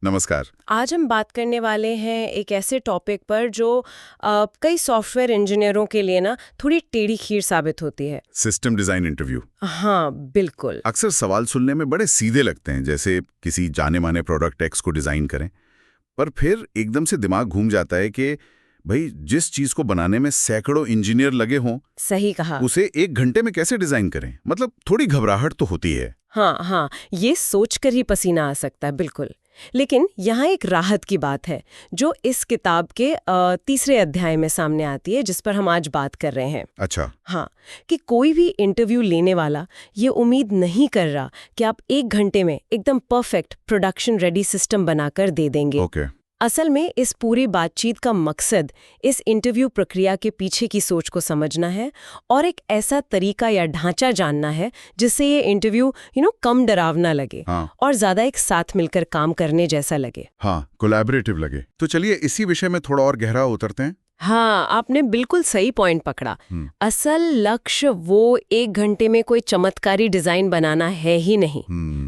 नमस्कार। आज हम बात करने वाले हैं एक ऐसे टॉपिक पर जो कई सॉफ्टवेयर इंजीनियरों के लिए ना थोड़ी टेढ़ी खीर साबित होती है। System design interview. हाँ, बिल्कुल। अक्सर सवाल सुनने में बड़े सीधे लगते हैं, जैसे किसी जाने माने प्रोडक्ट एक्स को डिजाइन करें, पर फिर एकदम से दिमाग घूम जाता है कि भाई जिस चीज को बनाने में सैकड़ों इंजीनियर लगे हों, सही कहा। उसे 1 घंटे में कैसे डिजाइन करें। मतलब थोड़ी घबराहट तो होती है। हाँ हाँ, ये सोचकर ही पसीना आ सकता है, बिल्कुल। लेकिन यहाँ एक राहत की बात है जो इस किताब के तीसरे अध्याय में सामने आती है, जिस पर हम आज बात कर रहे हैं। अच्छा। हाँ, कि कोई भी इंटरव्यू लेने वाला ये उम्मीद नहीं कर रहा कि आप 1 घंटे में एकदम परफेक्ट प्रोडक्शन रेडी सिस्टम बनाकर दे देंगे। ओके। असल में इस पूरी बातचीत का मकसद इस इंटरव्यू प्रक्रिया के पीछे की सोच को समझना है और एक ऐसा तरीका या ढांचा जानना है जिससे ये इंटरव्यू कम डरावना लगे। हाँ। और ज्यादा एक साथ मिलकर काम करने जैसा लगे। हाँ, कोलैबोरेटिव लगे। तो चलिए इसी विषय में थोड़ा और गहरा उतरते हैं। हाँ, आपने बिल्कुल सही पॉइंट पकड़ा। असल लक्ष्य वो 1 घंटे में कोई चमत्कारी डिजाइन बनाना है ही नहीं।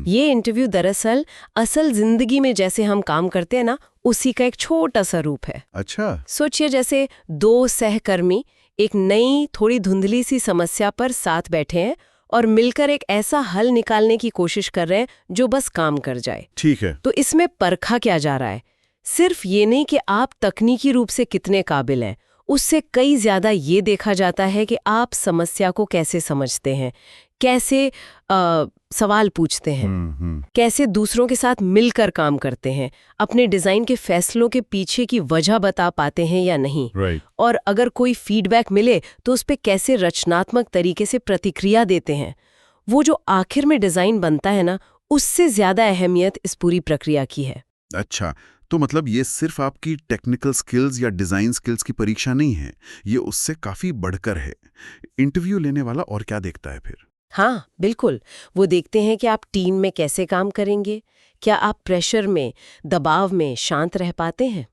ये इंटरव्यू दरअसल असल जिंदगी में जैसे हम काम करते हैं ना, उसी का एक छोटा सा रूप है। अच्छा। सोचिए जैसे 2 सहकर्मी एक नई थोड़ी धुंधली सी समस्या पर साथ बैठे हैं और मिलकर एक ऐसा हल निकालने की कोशिश कर रहे हैं जो बस काम कर जाए। ठीक है। तो इसमें परखा क्या जा रहा है? सिर्फ ये नहीं कि आप तकनीकी रूप से कितने काबिल हैं, उससे कई ज्यादा ये देखा जाता है कि आप समस्या को कैसे समझते हैं, कैसे सवाल पूछते हैं, कैसे दूसरों के साथ मिलकर काम करते हैं, अपने डिजाइन के फैसलों के पीछे की वजह बता पाते हैं या नहीं। राइट। और अगर कोई फीडबैक मिले तो उस पे कैसे रचनात्मक तरीके से प्रतिक्रिया देते हैं। वो जो आखिर में डिजाइन बनता है ना, उससे ज्यादा अहमियत इस पूरी प्रक्रिया की है। अच्छा, तो मतलब ये सिर्फ आपकी टेक्निकल स्किल्स या डिजाइन स्किल्स की परीक्षा नहीं है, ये उससे काफी बढ़कर है। इंटरव्यू लेने वाला और क्या देखता है फिर? हाँ, बिल्कुल। वो देखते हैं कि आप टीम में कैसे काम करेंगे, क्या आप प्रेशर में, दबाव में शांत रह पाते हैं।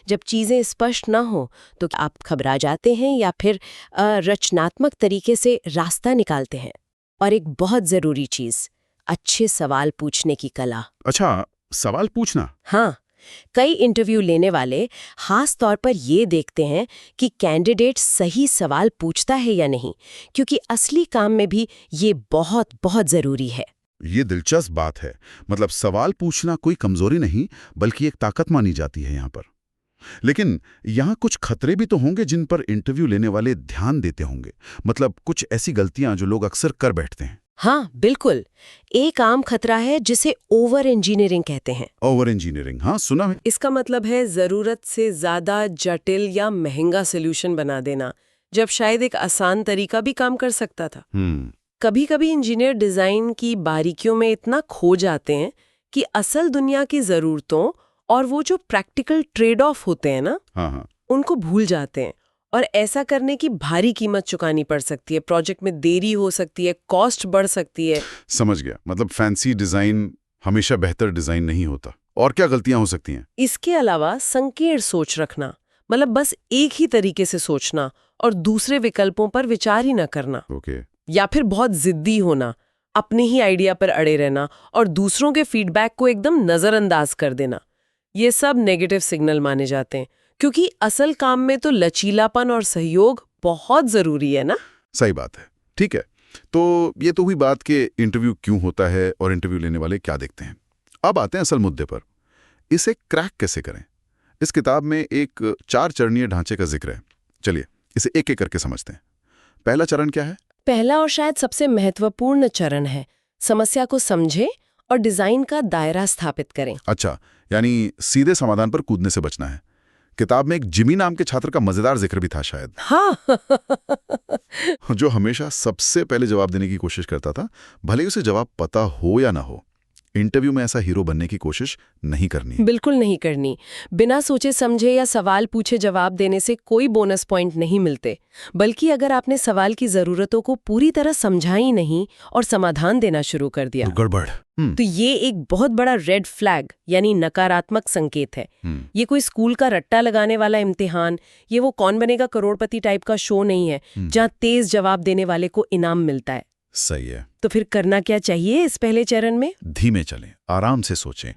जब चीजें स्पष्ट ना हो तो आप घबरा जाते हैं या फिर रचनात्मक तरीके से रास्ता निकालते हैं। और एक बहुत जरूरी चीज, अच्छे सवाल पूछने की कला। अच्छा, सवाल पूछना। हाँ, कई इंटरव्यू लेने वाले खास तौर पर ये देखते हैं कि कैंडिडेट सही सवाल पूछता है या नहीं, क्योंकि असली काम में भी ये बहुत बहुत जरूरी है। ये दिलचस्प बात है। मतलब सवाल पूछना कोई कमजोरी नहीं, बल्कि एक ताकत मानी जाती है यहाँ पर। लेकिन यहाँ कुछ खतरे भी तो होंगे जिन पर इंटरव्यू लेने वाले ध्यान देते होंगे। मतलब कुछ ऐसी गलतियां जो लोग अक्सर कर बैठते हैं। हाँ, बिल्कुल। एक आम खतरा है जिसे ओवर इंजीनियरिंग कहते हैं। ओवर इंजीनियरिंग, हाँ सुना है। इसका मतलब है जरूरत से ज्यादा जटिल या महंगा सोल्यूशन बना देना, जब शायद एक आसान तरीका भी काम कर सकता था। कभी कभी इंजीनियर डिजाइन की बारीकियों में इतना खो जाते हैं कि असल दुनिया की जरूरतों और वो जो प्रैक्टिकल ट्रेड ऑफ होते हैं ना, हाँ। उनको भूल जाते हैं। और ऐसा करने की भारी कीमत चुकानी पड़ सकती है, प्रोजेक्ट में देरी हो सकती है, कॉस्ट बढ़ सकती है। समझ गया। मतलब फैंसी डिजाइन हमेशा बेहतर डिजाइन नहीं होता। और क्या गलतियां हो सकती हैं? इसके अलावा संकीर्ण सोच रखना, मतलब बस एक ही तरीके से सोचना और दूसरे विकल्पों पर विचार ही न करना। ओके। या फिर बहुत जिद्दी होना, अपने ही आइडिया पर अड़े रहना और दूसरों के फीडबैक को एकदम नजरअंदाज कर देना। ये सब नेगेटिव सिग्नल माने जाते हैं, क्योंकि असल काम में तो लचीलापन और सहयोग बहुत जरूरी है ना। सही बात है। ठीक है, तो ये तो हुई बात कि इंटरव्यू क्यों होता है और इंटरव्यू लेने वाले क्या देखते हैं। अब आते हैं असल मुद्दे पर। इसे क्रैक कैसे करें? इस किताब में एक 4 चरणीय ढांचे का जिक्र है। चलिए इसे एक एक करके समझते हैं। पहला चरण क्या है? पहला और शायद सबसे महत्वपूर्ण चरण है, समस्या को समझें और डिजाइन का दायरा स्थापित करें। अच्छा, यानी सीधे समाधान पर कूदने से बचना है। किताब में एक जिमी नाम के छात्र का मजेदार जिक्र भी था शायद। हाँ। जो हमेशा सबसे पहले जवाब देने की कोशिश करता था, भले ही उसे जवाब पता हो या ना हो। इंटरव्यू में ऐसा हीरो बनने की कोशिश नहीं करनी। बिल्कुल नहीं करनी। बिना सोचे समझे या सवाल पूछे जवाब देने से कोई बोनस पॉइंट नहीं मिलते, बल्कि अगर आपने सवाल की जरूरतों को पूरी तरह समझा ही नहीं और समाधान देना शुरू कर दिया, गड़बड़। तो ये एक बहुत बड़ा रेड फ्लैग यानी नकारात्मक संकेत है। ये कोई स्कूल का रट्टा लगाने वाला इम्तिहान, ये वो कौन बनेगा करोड़पति टाइप का शो नहीं है जहाँ तेज जवाब देने वाले को इनाम मिलता है। सही है। तो फिर करना क्या चाहिए इस पहले चरण में? धीमे चलें, आराम से सोचें।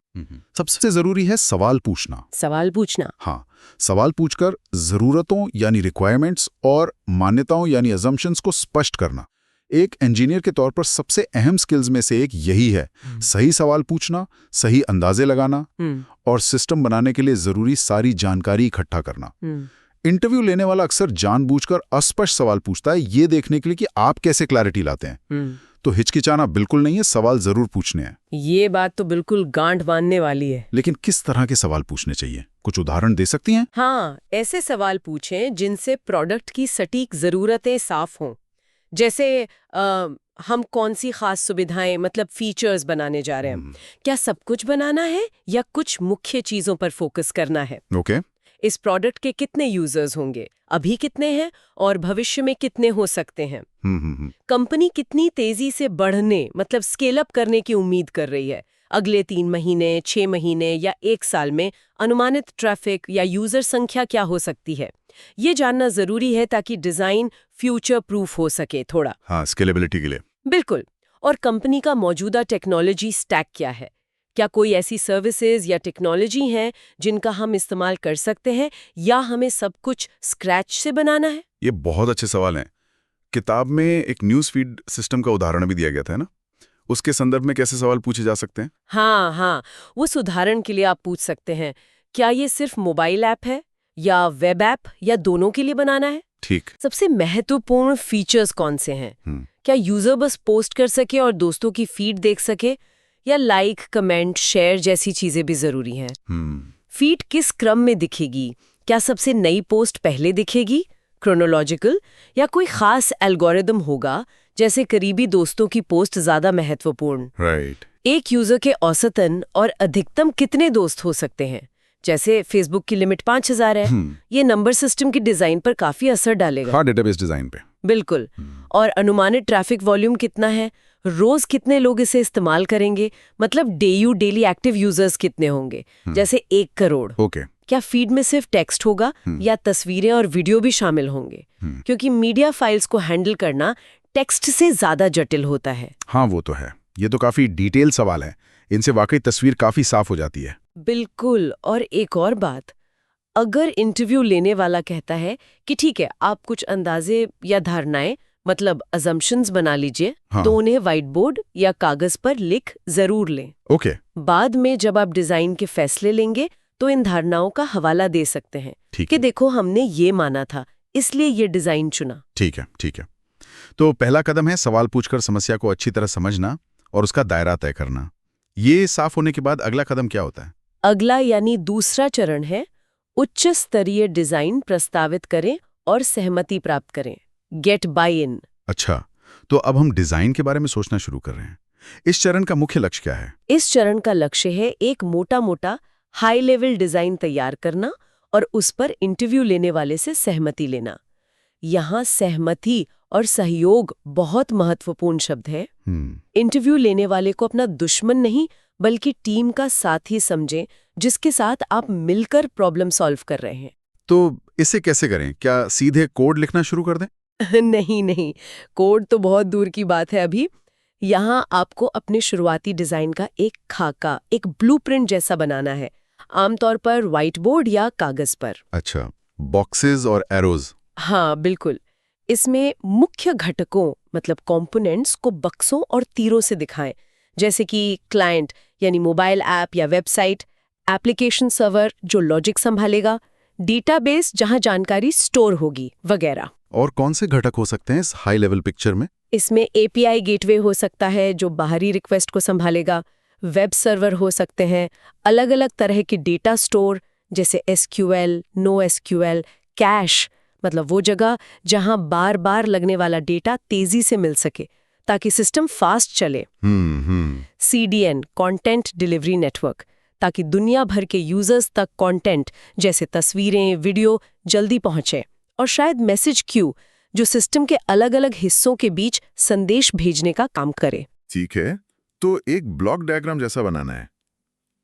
सबसे जरूरी है सवाल पूछना। सवाल पूछना। हाँ, सवाल पूछकर जरूरतों यानी रिक्वायरमेंट्स और मान्यताओं यानी अजम्पशंस को स्पष्ट करना। एक इंजीनियर के तौर पर सबसे अहम स्किल्स में से एक यही है, सही सवाल पूछना, सही अंदाजे लगाना और सिस्टम बनाने के लिए जरूरी सारी जानकारी इकट्ठा करना। इंटरव्यू लेने वाला अक्सर जानबूझकर अस्पष्ट सवाल पूछता है, ये देखने के लिए कि आप कैसे क्लैरिटी लाते हैं। तो हिचकिचाना बिल्कुल नहीं है, सवाल जरूर पूछने हैं। ये बात तो बिल्कुल गांठ बांधने वाली है। लेकिन किस तरह के सवाल पूछने चाहिए, कुछ उदाहरण दे सकती हैं? हाँ, ऐसे सवाल पूछें जिनसे प्रोडक्ट की सटीक जरूरतें साफ हों। जैसे हम कौन सी खास सुविधाएं मतलब फीचर्स बनाने जा रहे हैं, क्या सब कुछ बनाना है या कुछ मुख्य चीजों पर फोकस करना है। ओके। इस प्रोडक्ट के कितने यूजर्स होंगे, अभी कितने हैं और भविष्य में कितने हो सकते हैं। कंपनी कितनी तेजी से बढ़ने मतलब स्केल अप करने की उम्मीद कर रही है, अगले 3 महीने, 6 महीने या 1 साल में अनुमानित ट्रैफिक या यूजर संख्या क्या हो सकती है। ये जानना जरूरी है ताकि डिजाइन फ्यूचर प्रूफ हो सके थोड़ा। हाँ, स्केलेबिलिटी के लिए। बिल्कुल। और कंपनी का मौजूदा टेक्नोलॉजी स्टैक क्या है, क्या कोई ऐसी सर्विसेज या टेक्नोलॉजी हैं जिनका हम इस्तेमाल कर सकते हैं या हमें सब कुछ स्क्रैच से बनाना है। ये बहुत अच्छे सवाल हैं। किताब में एक न्यूज़ फीड सिस्टम का उदाहरण भी दिया गया था, है ना? उसके संदर्भ में कैसे सवाल पूछे जा सकते हैं? हाँ, उस उदाहरण के लिए आप पूछ सकते हैं, क्या ये सिर्फ मोबाइल ऐप है या वेब ऐप या दोनों के लिए बनाना है। ठीक। सबसे महत्वपूर्ण फीचर्स कौन से हैं? क्या यूजर बस पोस्ट कर सके और दोस्तों की फीड देख सके या लाइक, कमेंट, शेयर जैसी चीजें भी जरूरी हैं। फीड किस क्रम में दिखेगी, क्या सबसे नई पोस्ट पहले दिखेगी, क्रोनोलॉजिकल, या कोई खास एल्गोरिदम होगा जैसे करीबी दोस्तों की पोस्ट ज्यादा महत्वपूर्ण। राइट। एक यूजर के औसतन और अधिकतम कितने दोस्त हो सकते हैं, जैसे फेसबुक की लिमिट 5000 है। ये नंबर सिस्टम की डिजाइन पर काफी असर डालेगा। हाँ, डेटाबेस डिजाइन पे। बिल्कुल। और अनुमानित ट्रैफिक वॉल्यूम कितना है, रोज कितने लोग इसे इस्तेमाल करेंगे, मतलब डेली एक्टिव यूजर्स कितने होंगे, जैसे 1 करोड़। ओके। क्या फीड में सिर्फ टेक्स्ट होगा या तस्वीरें और वीडियो भी शामिल होंगे, क्योंकि मीडिया फाइल्स को हैंडल करना टेक्स्ट से ज्यादा जटिल होता है। हाँ, वो तो है। ये तो काफी डिटेल सवाल है, इनसे वाकई तस्वीर काफी साफ हो जाती है। बिल्कुल। और एक और बात, अगर इंटरव्यू लेने वाला कहता है कि ठीक है, आप कुछ अंदाजे या धारणाएं मतलब अजम्पशंस बना लीजिए, हाँ। तो उन्हें व्हाइट बोर्ड या कागज पर लिख जरूर लें। ओके। बाद में जब आप डिजाइन के फैसले लेंगे तो इन धारणाओं का हवाला दे सकते हैं कि देखो, हमने ये माना था, इसलिए ये डिजाइन चुना। ठीक है। तो पहला कदम है सवाल पूछकर समस्या को अच्छी तरह समझना और उसका दायरा तय करना। ये साफ होने के बाद अगला कदम क्या होता है? अगला यानी दूसरा चरण है उच्च स्तरीय डिजाइन प्रस्तावित करें और सहमति प्राप्त करें, गेट बाय इन। अच्छा, तो अब हम डिजाइन के बारे में सोचना शुरू कर रहे हैं। इस चरण का मुख्य लक्ष्य क्या है? इस चरण का लक्ष्य है एक मोटा हाई लेवल डिजाइन तैयार करना और उस पर इंटरव्यू लेने वाले से सहमति लेना। यहाँ सहमति और सहयोग बहुत महत्वपूर्ण शब्द है। इंटरव्यू लेने वाले को अपना दुश्मन नहीं बल्कि टीम का साथी समझें, जिसके साथ आप मिलकर प्रॉब्लम सॉल्व कर रहे हैं। तो इसे कैसे करें? क्या सीधे कोड लिखना शुरू कर दें? नहीं, कोड तो बहुत दूर की बात है अभी। यहाँ आपको अपने शुरुआती डिजाइन का एक खाका, एक ब्लूप्रिंट जैसा बनाना है, आमतौर पर व्हाइट बोर्ड या कागज पर। अच्छा, बॉक्सेस और एरोज। हाँ, बिल्कुल। इसमें मुख्य घटकों मतलब कंपोनेंट्स को बक्सों और तीरों से दिखाएं, जैसे कि क्लाइंट यानी मोबाइल ऐप या वेबसाइट, एप्लीकेशन सर्वर जो लॉजिक संभालेगा, डेटाबेस जहां जानकारी स्टोर होगी, वगैरह। और कौन से घटक हो सकते हैं इस हाई लेवल पिक्चर में? इसमें एपीआई गेटवे हो सकता है जो बाहरी रिक्वेस्ट को संभालेगा, वेब सर्वर हो सकते हैं, अलग अलग तरह के डेटा स्टोर जैसे एसक्यूएल, नो एसक्यूएल, कैश मतलब वो जगह जहां बार बार लगने वाला डेटा तेजी से मिल सके ताकि सिस्टम फास्ट चले। सीडीएन, कंटेंट डिलीवरी नेटवर्क, ताकि दुनिया भर के यूजर्स तक कंटेंट जैसे तस्वीरें, वीडियो जल्दी पहुंचे। और शायद मैसेज क्यू जो सिस्टम के अलग अलग हिस्सों के बीच संदेश भेजने का काम करे। ठीक है, तो एक ब्लॉक डायग्राम जैसा बनाना है।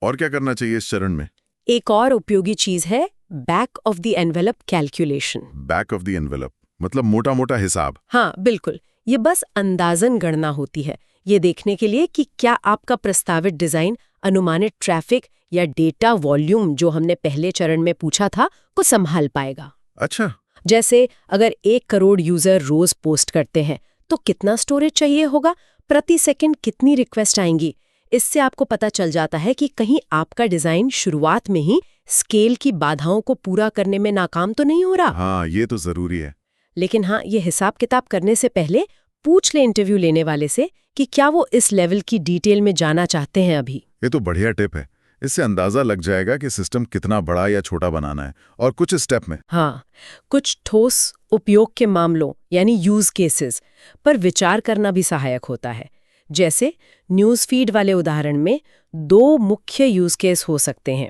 और क्या करना चाहिए इस चरण में? एक और उपयोगी चीज है back of the envelope calculation. Back of the envelope मतलब मोटा मोटा हिसाब। हाँ, बिल्कुल। ये बस अंदाजन गणना होती है, ये देखने के लिए कि क्या आपका प्रस्तावित डिजाइन अनुमानित ट्रैफिक या डेटा वॉल्यूम जो हमने पहले चरण में पूछा था को संभाल पाएगा। अच्छा। जैसे अगर 1 करोड़ यूजर रोज पोस्ट करते हैं तो कितना स्टोरेज चाहिए होगा, प्रति सेकंड कितनी रिक्वेस्ट आएंगी। इससे आपको पता चल जाता है कि कहीं आपका डिजाइन शुरुआत में ही स्केल की बाधाओं को पूरा करने में नाकाम तो नहीं हो रहा। हाँ, ये तो जरूरी है। लेकिन हाँ, ये हिसाब किताब करने से पहले पूछ ले इंटरव्यू लेने वाले से कि क्या वो इस लेवल की डिटेल में जाना चाहते हैं अभी। ये तो बढ़िया टिप है। इससे अंदाजा लग जाएगा कि सिस्टम कितना बड़ा या छोटा बनाना है। और कुछ स्टेप में हाँ, कुछ ठोस उपयोग के मामलों यानी यूज केसेस पर विचार करना भी सहायक होता है। जैसे न्यूज़ फीड वाले उदाहरण में 2 मुख्य यूज केस हो सकते हैं।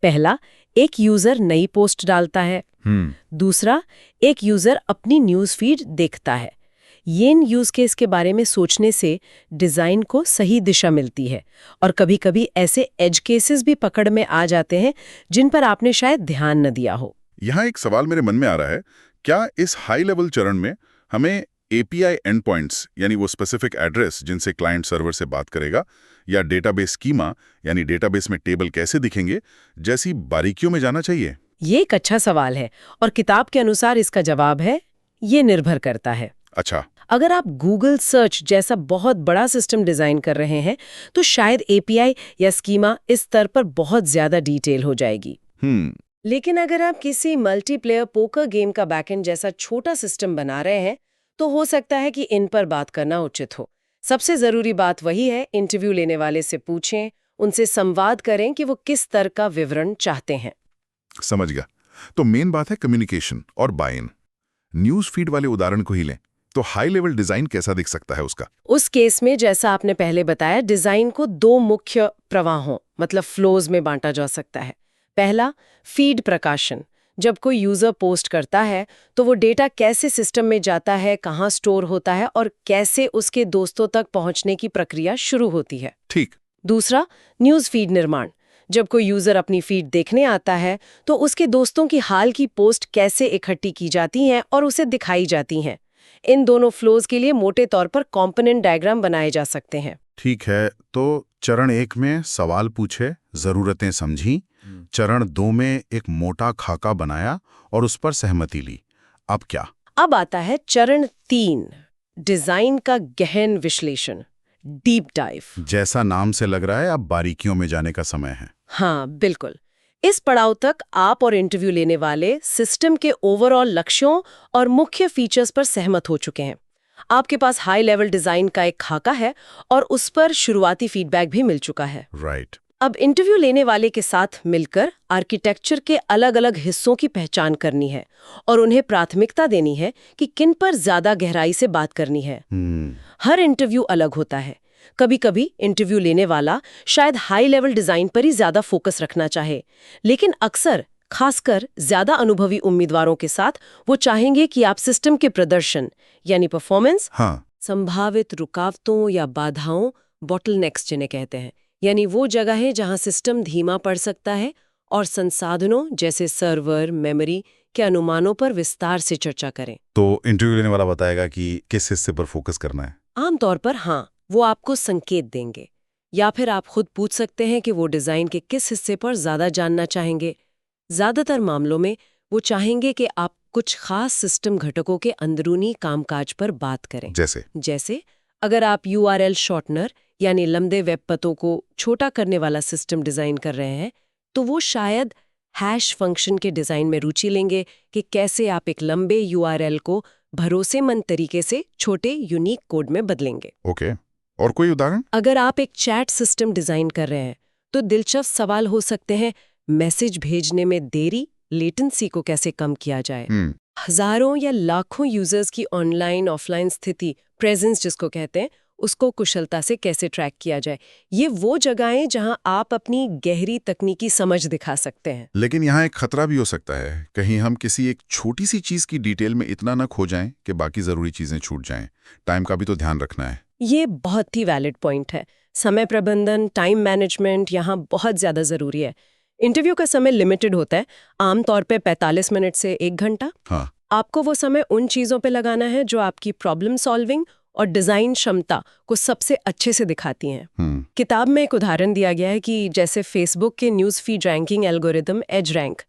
पहला, एक यूजर नई पोस्ट डालता है। दूसरा, एक यूजर अपनी न्यूज़ फीड देखता है। ये यूज केस के बारे में सोचने से डिजाइन को सही दिशा मिलती है और कभी-कभी ऐसे एज केसेस भी पकड़ में आ जाते हैं जिन पर आपने शायद ध्यान न दिया हो। यहाँ एक सवाल मेरे मन में आ रहा है, क्या इस हाई लेवल चरण में हमें API एंड पॉइंट्स यानी वो स्पेसिफिक एड्रेस जिनसे क्लाइंट सर्वर से बात करेगा, या डेटाबेस स्कीमा यानी डेटाबेस में टेबल कैसे दिखेंगे, जैसी बारीकियों में जाना चाहिए? ये एक अच्छा सवाल है और किताब के अनुसार इसका जवाब है ये निर्भर करता है। अच्छा। अगर आप गूगल सर्च जैसा बहुत बड़ा सिस्टम डिजाइन कर रहे हैं तो शायद API या स्कीमा इस स्तर पर बहुत ज्यादा डिटेल हो जाएगी। लेकिन अगर आप किसी मल्टीप्लेयर पोकर गेम का बैकएंड जैसा छोटा सिस्टम बना रहे हैं तो हो सकता है कि इन पर बात करना उचित हो। सबसे जरूरी बात वही है, इंटरव्यू लेने वाले से पूछें, उनसे संवाद करें कि वो किस तरह का विवरण चाहते हैं। समझ गया। तो मेन बात है कम्युनिकेशन और बाय इन। न्यूज़ फीड वाले उदाहरण को ही लें तो हाई लेवल डिजाइन कैसा दिख सकता है उसका? उस केस में जैसा आपने पहले बताया, डिजाइन को 2 मुख्य प्रवाहों मतलब फ्लोज में बांटा जा सकता है। पहला, फीड प्रकाशन। जब कोई यूजर पोस्ट करता है तो वो डेटा कैसे सिस्टम में जाता है, कहाँ स्टोर होता है और कैसे उसके दोस्तों तक पहुंचने की प्रक्रिया शुरू होती है। ठीक। दूसरा, न्यूज़ फीड निर्माण। जब कोई यूजर अपनी फीड देखने आता है तो उसके दोस्तों की हाल की पोस्ट कैसे इकट्ठी की जाती हैं और उसे दिखाई जाती हैं। इन दोनों फ्लोज के लिए मोटे तौर पर कंपोनेंट डायग्राम बनाए जा सकते हैं। ठीक है। तो चरण 1 में सवाल पूछे, जरूरतें समझी। चरण 2 में एक मोटा खाका बनाया और उस पर सहमति ली। अब क्या? अब आता है चरण 3, डिजाइन का गहन विश्लेषण, डीप डाइव। जैसा नाम से लग रहा है, अब बारीकियों में जाने का समय है। हाँ, बिल्कुल। इस पड़ाव तक आप और इंटरव्यू लेने वाले सिस्टम के ओवरऑल लक्ष्यों और मुख्य फीचर्स पर सहमत हो चुके हैं। आपके पास हाई लेवल डिजाइन का एक खाका है और उस पर शुरुआती फीडबैक भी मिल चुका है। राइट। अब इंटरव्यू लेने वाले के साथ मिलकर आर्किटेक्चर के अलग-अलग हिस्सों की पहचान करनी है और उन्हें प्राथमिकता देनी है कि किन पर ज्यादा गहराई से बात करनी है। हर इंटरव्यू अलग होता है। कभी-कभी इंटरव्यू लेने वाला शायद हाई लेवल डिजाइन पर ही ज्यादा फोकस रखना चाहे, लेकिन अक्सर खासकर ज्यादा अनुभवी उम्मीदवारों के साथ वो चाहेंगे कि आप सिस्टम के प्रदर्शन यानी परफॉर्मेंस, संभावित रुकावटों या बाधाओं, बॉटलनेक्स जिन्हें कहते हैं, यानी वो जगह है जहां सिस्टम धीमा पड़ सकता है, और संसाधनों जैसे सर्वर, मेमोरी के अनुमानों पर विस्तार से चर्चा करें। तो इंटरव्यू लेने वाला बताएगा कि किस हिस्से पर फोकस करना है? आमतौर पर हाँ, वो आपको संकेत देंगे, या फिर आप खुद पूछ सकते हैं कि वो डिजाइन के किस हिस्से पर ज्यादा जानना चाहेंगे। ज्यादातर मामलों में वो चाहेंगे कि आप कुछ खास सिस्टम घटकों के अंदरूनी कामकाज पर बात करें। जैसे अगर आप URL शॉर्टनर यानी लंबे वेब पतों को छोटा करने वाला सिस्टम डिजाइन कर रहे हैं, तो वो शायद हैश फंक्शन के डिजाइन में रुचि लेंगे कि कैसे आप एक लंबे URL को भरोसेमंद तरीके से छोटे यूनिक कोड में बदलेंगे। ओके। और कोई उदाहरण? अगर आप एक चैट सिस्टम डिजाइन कर रहे हैं तो दिलचस्प सवाल हो सकते हैं, मैसेज भेजने में देरी, लेटेंसी को कैसे कम किया जाए। हजारों या लाखों यूजर्स की ऑनलाइन ऑफलाइन स्थिति, प्रेजेंस जिसको कहते हैं, उसको कुशलता से कैसे ट्रैक किया जाए। ये वो जगहें जहां आप अपनी गहरी तकनीकी समझ दिखा सकते हैं। लेकिन यहाँ एक खतरा भी हो सकता है, कहीं हम किसी एक छोटी सी चीज की डिटेल में इतना न खो जाएं कि बाकी जरूरी चीजें छूट जाएं। टाइम का भी तो ध्यान रखना है। ये बहुत ही वैलिड पॉइंट है। समय प्रबंधन, टाइम मैनेजमेंट यहाँ बहुत ज्यादा जरूरी है। इंटरव्यू का समय लिमिटेड होता है, आमतौर पे 45 मिनट से 1 घंटा। आपको वो समय उन चीज़ों पे लगाना है जो आपकी प्रॉब्लम सॉल्विंग और डिज़ाइन क्षमता को सबसे अच्छे से दिखाती हैं। किताब में एक उदाहरण दिया गया है कि जैसे फेसबुक के news feed ranking algorithm EdgeRank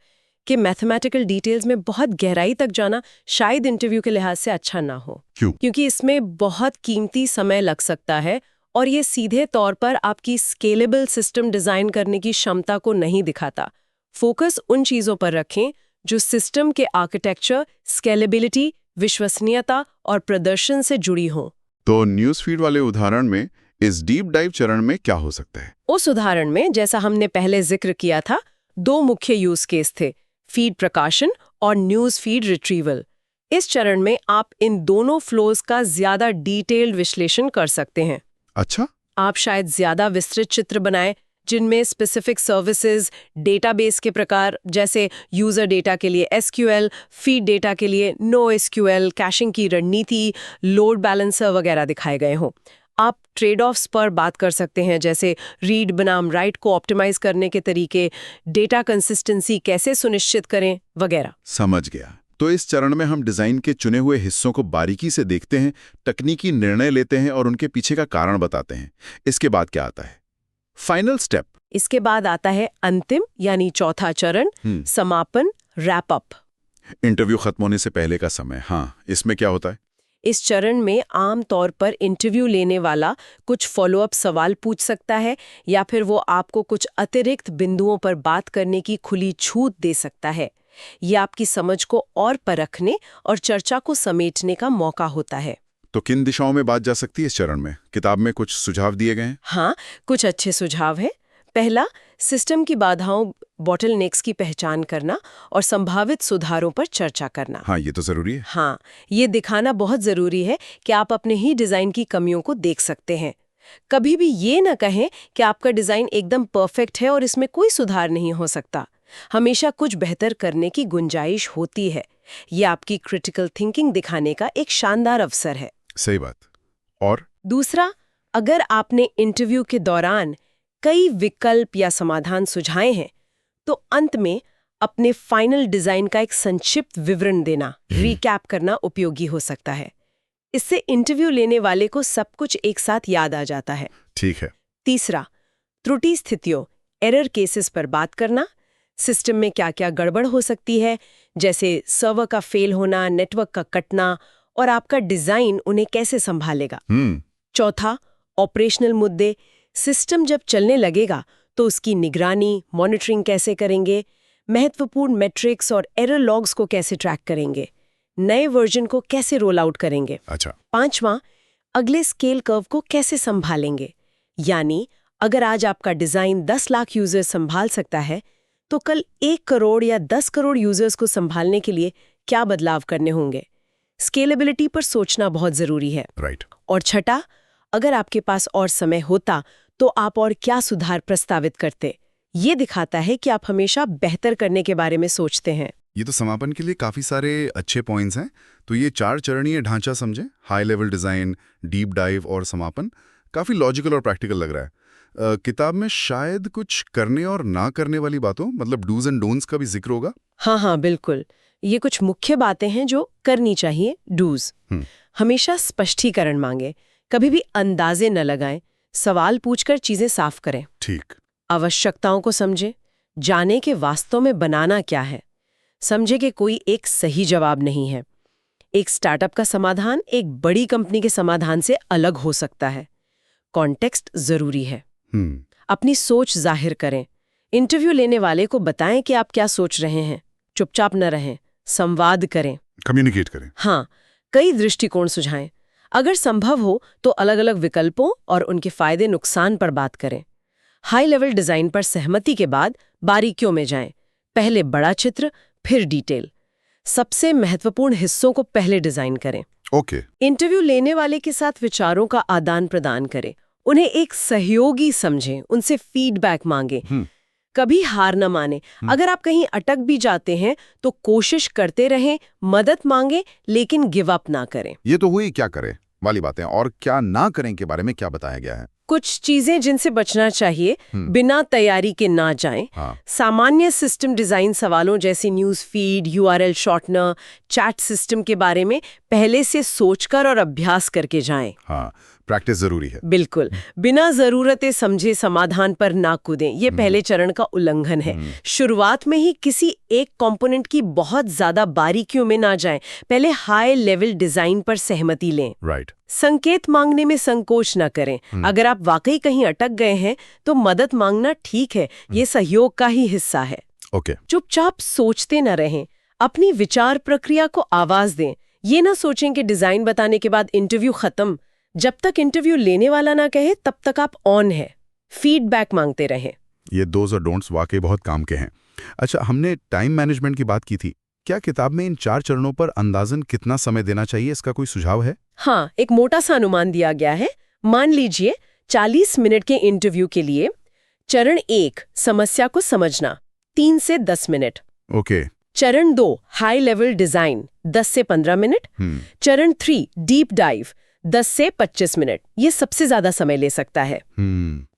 कि मैथमेटिकल डिटेल्स में बहुत गहराई तक जाना शायद इंटरव्यू के लिहाज से अच्छा ना हो। क्यों? क्योंकि इसमें बहुत कीमती समय लग सकता है और ये सीधे तौर पर आपकी स्केलेबल सिस्टम डिज़ाइन करने की क्षमता को नहीं दिखाता। फोकस उन चीज़ों पर रखें जो सिस्टम के आर्किटेक्चर, स्केलेबिलिटी, विश्वसनीयता और प्रदर्शन से जुड़ी हों। तो न्यूज़ फीड वाले उदाहरण में इस डीप डाइव चरण में क्या हो सकता है? उस उदाहरण में जैसा हमने पहले जिक्र किया था, 2 मुख्य यूज केस थे, फीड प्रकाशन और न्यूज़ फीड रिट्रीवल। इस चरण में आप इन दोनों फ्लोज का ज्यादा डिटेल्ड विश्लेषण कर सकते हैं। अच्छा, आप शायद ज्यादा विस्तृत चित्र बनाएं जिनमें स्पेसिफिक सर्विसेज, डेटाबेस के प्रकार जैसे यूजर डेटा के लिए SQL, फीड डेटा के लिए NoSQL, कैशिंग की रणनीति, लोड बैलेंसर वगैरह दिखाए गए हों। आप ट्रेड ऑफ्स पर बात कर सकते हैं जैसे रीड बनाम राइट को ऑप्टिमाइज करने के तरीके, डेटा कंसिस्टेंसी कैसे सुनिश्चित करें वगैरह। समझ गया। तो इस चरण में हम डिजाइन के चुने हुए हिस्सों को बारीकी से देखते हैं, तकनीकी निर्णय लेते हैं और उनके पीछे का कारण बताते हैं। इसके बाद क्या आता है? Final step. इसके बाद आता है अंतिम यानी चौथा चरण, समापन, रैप अप। इंटरव्यू खत्म होने से पहले का समय। हाँ, इसमें क्या होता है? इस चरण में आम तौर पर इंटरव्यू लेने वाला कुछ फॉलोअप सवाल पूछ सकता है या फिर वो आपको कुछ अतिरिक्त बिंदुओं पर बात करने की खुली छूट दे सकता है। ये आपकी समझ को और परखने और चर्चा को समेटने का मौका होता है। तो किन दिशाओं में बात जा सकती है इस चरण में? किताब में कुछ सुझाव दिए गए हैं? हाँ, कुछ अच्छे सुझाव हैं। पहला, सिस्टम की बाधाओं, बॉटलनेक्स की पहचान करना और संभावित सुधारों पर चर्चा करना। हाँ, ये तो जरूरी है। हाँ, ये दिखाना बहुत जरूरी है कि आप अपने ही डिजाइन की कमियों को देख सकते हैं। कभी भी ये न कहें कि आपका डिजाइन एकदम परफेक्ट है और इसमें कोई सुधार नहीं हो सकता। हमेशा कुछ बेहतर करने की गुंजाइश होती है। ये आपकी क्रिटिकल थिंकिंग दिखाने का एक शानदार अवसर है। सही बात। और दूसरा, अगर आपने इंटरव्यू के दौरान कई विकल्प या समाधान सुझाए हैं, तो अंत में अपने फाइनल डिजाइन का एक संक्षिप्त विवरण देना, रिकैप करना उपयोगी हो सकता है। इससे इंटरव्यू लेने वाले को सब कुछ एक साथ याद आ जाता है। ठीक है। तीसरा, त्रुटि स्थितियों, एरर केसेस पर बात करना। सिस्टम में क्या क्या गड़बड़ हो सकती है, जैसे सर्वर का फेल होना, नेटवर्क का कटना, और आपका डिजाइन उन्हें कैसे संभालेगा। चौथा, ऑपरेशनल मुद्दे। सिस्टम जब चलने लगेगा तो उसकी निगरानी, मॉनिटरिंग कैसे करेंगे, महत्वपूर्ण मैट्रिक्स और एरर लॉग्स को कैसे ट्रैक करेंगे, नए वर्जन को कैसे रोल आउट करेंगे। अच्छा। पांचवा, अगले स्केल कर्व को कैसे संभालेंगे, यानी अगर आज आपका डिजाइन 10 लाख यूजर्स संभाल सकता है, तो कल 1 करोड़ या 10 करोड़ यूजर्स को संभालने के लिए क्या बदलाव करने होंगे। स्केलेबिलिटी पर सोचना बहुत जरूरी है। राइट। और छठा, अगर आपके पास और समय होता तो आप और क्या सुधार प्रस्तावित करते। ये दिखाता है कि आप हमेशा बेहतर करने के बारे में सोचते हैं। ये तो समापन के लिए काफी सारे अच्छे पॉइंट्स हैं। तो ये 4 चरणीय ढांचा समझे, high level design, deep dive और समापन, काफी लॉजिकल और प्रैक्टिकल लग रहा है। किताब में शायद कुछ करने और ना करने वाली बातों, मतलब डूज एंड डोंट्स का भी जिक्र होगा। हाँ, बिल्कुल। ये कुछ मुख्य बातें हैं जो करनी चाहिए। डूज, हमेशा स्पष्टीकरण मांगे, कभी भी अंदाजे न लगाएं, सवाल पूछकर चीजें साफ करें। ठीक। आवश्यकताओं को समझें, जाने के वास्तव में बनाना क्या है। समझे कि कोई एक सही जवाब नहीं है। एक स्टार्टअप का समाधान एक बड़ी कंपनी के समाधान से अलग हो सकता है। कॉन्टेक्स्ट जरूरी है। अपनी सोच जाहिर करें। इंटरव्यू लेने वाले को बताएं कि आप क्या सोच रहे हैं। चुपचाप न रहें, संवाद करें, कम्युनिकेट करें। हाँ, कई दृष्टिकोण सुझाएं। अगर संभव हो तो अलग अलग विकल्पों और उनके फायदे नुकसान पर बात करें। हाई लेवल डिजाइन पर सहमति के बाद बारीकियों में जाएं। पहले बड़ा चित्र, फिर डिटेल। सबसे महत्वपूर्ण हिस्सों को पहले डिजाइन करें। ओके। इंटरव्यू लेने वाले के साथ विचारों का आदान प्रदान करें। उन्हें एक सहयोगी समझें, उनसे फीडबैक मांगे। कभी हार न माने। अगर आप कहीं अटक भी जाते हैं तो कोशिश करते रहें, मदद मांगे, लेकिन गिव अप ना करें। ये तो हुई क्या करें वाली बातें, और क्या ना करें के बारे में क्या बताया गया है। कुछ चीजें जिनसे बचना चाहिए, बिना तैयारी के ना जाएं। हाँ। सामान्य सिस्टम डिजाइन सवालों जैसे news feed, URL shortener, chat system के बारे में पहले से सोचकर और अभ्यास करके जाएं। हाँ, प्रैक्टिस जरूरी है। बिल्कुल, बिना जरूरते समझे समाधान पर ना कूदें, ये पहले चरण का उल्लंघन है। शुरुआत में ही किसी एक कंपोनेंट की बहुत ज्यादा बारीकियों में ना जाएं, पहले हाई लेवल डिजाइन पर सहमति लें। राइट। संकेत मांगने में संकोच न करें। अगर आप वाकई कहीं अटक गए हैं तो मदद मांगना ठीक है, ये सहयोग का ही हिस्सा है। ओके। चुपचाप सोचते न रहें, अपनी विचार प्रक्रिया को आवाज दें। ये ना सोचें कि डिजाइन बताने के बाद इंटरव्यू खत्म। जब तक इंटरव्यू लेने वाला ना कहे तब तक आप ऑन है। फीडबैक मांगते रहें। ये दोज और डोंट्स वाकई बहुत काम के हैं। अच्छा, हमने टाइम मैनेजमेंट की बात की थी। क्या किताब में इन 4 चरणों पर अंदाजन कितना समय देना चाहिए, इसका कोई सुझाव है? हाँ, एक मोटा सा अनुमान दिया गया है। मान लीजिए 40 मिनट के इंटरव्यू के लिए चरण 1 समस्या को समझना 3 से 10 मिनट। ओके। चरण 2 हाई लेवल डिजाइन 10 से 15 मिनट। चरण 3 डीप डाइव 10 से 25 मिनट, ये सबसे ज्यादा समय ले सकता है।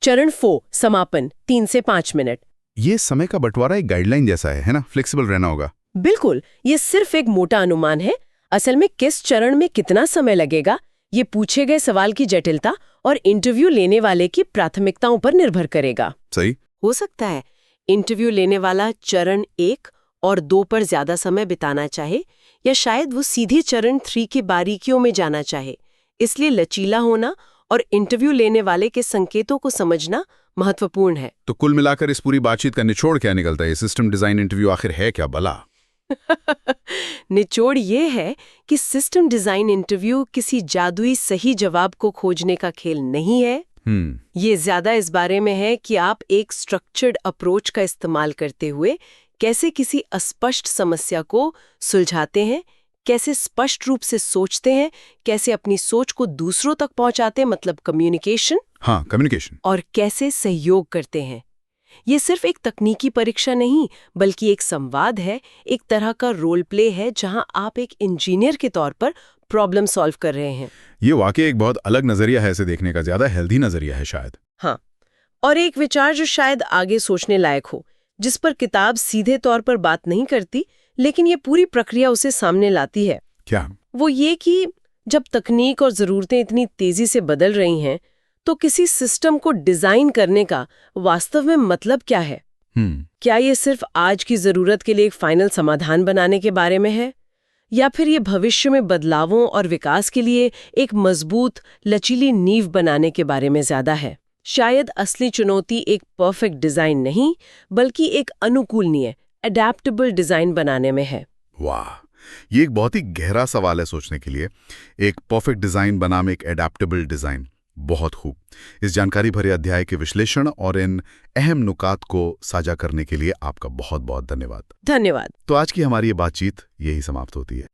चरण 4 समापन 3 से 5 मिनट। ये समय का बंटवारा एक गाइडलाइन जैसा है ना? फ्लेक्सिबल रहना होगा। बिल्कुल, ये सिर्फ एक मोटा अनुमान है। असल में किस चरण में कितना समय लगेगा, ये पूछे गए सवाल की जटिलता और इंटरव्यू लेने वाले की प्राथमिकताओं पर निर्भर करेगा। सही। हो सकता है इंटरव्यू लेने वाला चरण 1 और 2 पर ज्यादा समय बिताना चाहे, या शायद वो सीधे चरण 3 की बारीकियों में जाना चाहे। इसलिए लचीला होना और इंटरव्यू लेने वाले के संकेतों को समझना महत्वपूर्ण है। तो कुल मिलाकर इस पूरी बातचीत का निचोड़ क्या निकलता है? सिस्टम डिजाइन इंटरव्यू आखिर है क्या भला? निचोड़ ये है कि सिस्टम डिजाइन इंटरव्यू किसी जादुई सही जवाब को खोजने का खेल नहीं है। ये ज्यादा इस बारे में है कि आप एक स्ट्रक्चर्ड अप्रोच का इस्तेमाल करते हुए कैसे किसी अस्पष्ट समस्या को सुलझाते हैं, कैसे स्पष्ट रूप से सोचते हैं, कैसे अपनी सोच को दूसरों तक पहुंचाते हैं, मतलब कम्युनिकेशन। हाँ, कम्युनिकेशन। और कैसे सहयोग करते हैं। ये सिर्फ एक तकनीकी परीक्षा नहीं, बल्कि एक संवाद है, एक तरह का रोल प्ले है जहां आप एक इंजीनियर के तौर पर प्रॉब्लम सॉल्व कर रहे हैं। ये वाकई एक बहुत अलग नजरिया है इसे देखने का, ज्यादा हेल्दी नजरिया है शायद। हाँ, और एक विचार जो शायद आगे सोचने लायक हो, जिस पर किताब सीधे तौर पर बात नहीं करती, लेकिन ये पूरी प्रक्रिया उसे सामने लाती है। क्या? वो ये कि जब तकनीक और जरूरतें इतनी तेजी से बदल रही हैं, तो किसी सिस्टम को डिजाइन करने का वास्तव में मतलब क्या है? क्या ये सिर्फ आज की जरूरत के लिए एक फाइनल समाधान बनाने के बारे में है, या फिर ये भविष्य में बदलावों और विकास के लिए एक मजबूत लचीली नींव बनाने के बारे में ज्यादा है? शायद असली चुनौती एक परफेक्ट डिजाइन नहीं, बल्कि एक अनुकूलनीय अडैप्टेबल डिजाइन बनाने में है। वाह, ये एक बहुत ही गहरा सवाल है सोचने के लिए। एक परफेक्ट डिजाइन बनाम एक अडैप्टेबल डिजाइन। बहुत खूब। इस जानकारी भरे अध्याय के विश्लेषण और इन अहम नुकात को साझा करने के लिए आपका बहुत बहुत धन्यवाद। धन्यवाद। तो आज की हमारी ये बातचीत यही समाप्त होती है।